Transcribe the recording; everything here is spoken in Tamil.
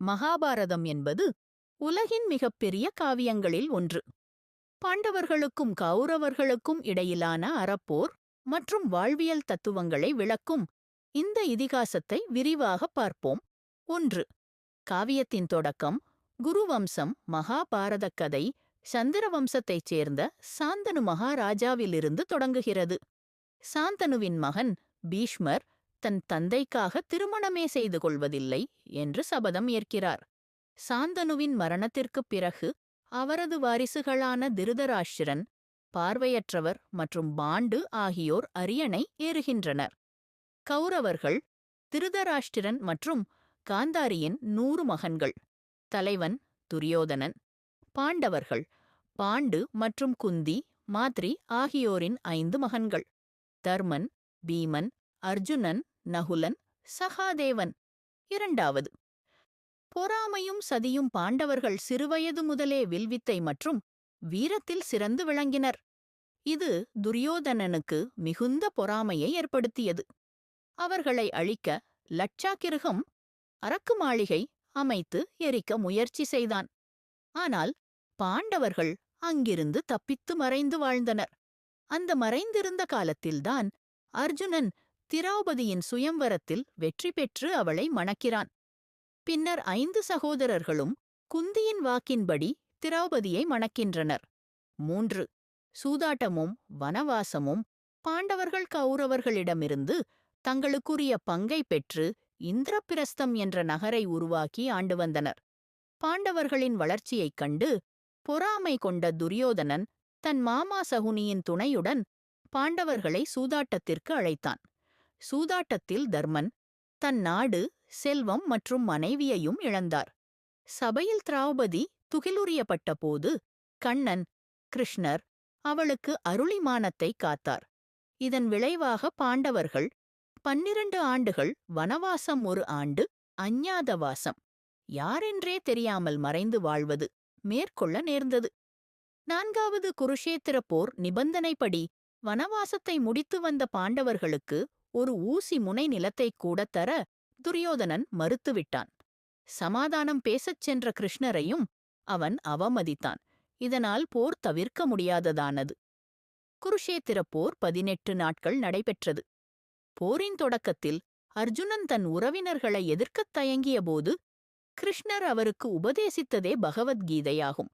மகாபாரதம் என்பது உலகின் மிகப்பெரிய காவியங்களில் ஒன்று. பாண்டவர்களுக்கும் கௌரவர்களுக்கும் இடையிலான அறப்போர் மற்றும் வாழ்வியல் தத்துவங்களை விளக்கும் இந்த இதிகாசத்தை விரிவாக பார்ப்போம். 1. காவியத்தின் தொடக்கம். குருவம்சம். மகாபாரத கதை சந்திரவம்சத்தைச் சேர்ந்த சாந்தனு மகாராஜாவிலிருந்து தொடங்குகிறது. சாந்தனுவின் மகன் பீஷ்மர் தன் தந்தைக்காக திருமணமே செய்து கொள்வதில்லை என்று சபதம் ஏற்கிறார். சாந்தனுவின் மரணத்திற்குப் பிறகு அவரது வாரிசுகளான திருதராஷ்டிரன், பார்வையற்றவர் மற்றும் பாண்டு ஆகியோர் அரியணை ஏறுகின்றனர். கௌரவர்கள் திருதராஷ்டிரன் மற்றும் காந்தாரியின் 100 மகன்கள். தலைவன் துரியோதனன். பாண்டவர்கள் பாண்டு மற்றும் குந்தி, மாத்ரி ஆகியோரின் 5 மகன்கள். தர்மன், பீமன், அர்ஜுனன், நகுலன், சகாதேவன். 2. பொறாமையும் சதியும். பாண்டவர்கள் சிறுவயது முதலே வில்வித்தை மற்றும் வீரத்தில் சிறந்து விளங்கினர். இது துரியோதனனுக்கு மிகுந்த பொறாமையை ஏற்படுத்தியது. அவர்களை அழிக்க லட்சாக்கிருகம் அரக்கு மாளிகை அமைத்து எரிக்க முயற்சி செய்தான். ஆனால் பாண்டவர்கள் அங்கிருந்து தப்பித்து மறைந்து வாழ்ந்தனர். அந்த மறைந்திருந்த காலத்தில்தான் அர்ஜுனன் திரௌபதியின் சுயம்வரத்தில் வெற்றி பெற்று அவளை மணக்கிறான். பின்னர் 5 சகோதரர்களும் குந்தியின் வாக்கின்படி திரௌபதியை மணக்கின்றனர். 3. சூதாட்டமும் வனவாசமும். பாண்டவர்கள் கௌரவர்களிடமிருந்து தங்களுக்குரிய பங்கை பெற்று இந்திரபிரஸ்தம் என்ற நகரை உருவாக்கி ஆண்டு வந்தனர். பாண்டவர்களின் வளர்ச்சியைக் கண்டு பொறாமை கொண்ட துரியோதனன் தன் மாமா சகுனியின் துணையுடன் பாண்டவர்களை சூதாட்டத்திற்கு அழைத்தான். சூதாட்டத்தில் தர்மன் தன் நாடு, செல்வம் மற்றும் மனைவியையும் இழந்தார். சபையில் திரௌபதி துகிலுரியப்பட்ட போது கண்ணன், கிருஷ்ணர் அவளுக்கு அருளிமானத்தை காத்தார். இதன் விளைவாக பாண்டவர்கள் 12 ஆண்டுகள் வனவாசம், 1 ஆண்டு அஞ்ஞாதவாசம், யாரென்றே தெரியாமல் மறைந்து வாழ்வது மேற்கொள்ள நேர்ந்தது. 4. குருஷேத்திர போர் நிபந்தனைப்படி வனவாசத்தை முடித்து வந்த பாண்டவர்களுக்கு ஒரு ஊசி முனை நிலத்தைக் கூட தர துரியோதனன் மறுத்துவிட்டான். சமாதானம் பேசச் சென்ற கிருஷ்ணரையும் அவன் அவமதித்தான். இதனால் போர் தவிர்க்க முடியாததானது. குருஷேத்திர போர் 18 நாட்கள் நடைபெற்றது. போரின் தொடக்கத்தில் அர்ஜுனன் தன் உறவினர்களை எதிர்க்கத் தயங்கியபோது கிருஷ்ணர் அவருக்கு உபதேசித்ததே பகவத்கீதையாகும்.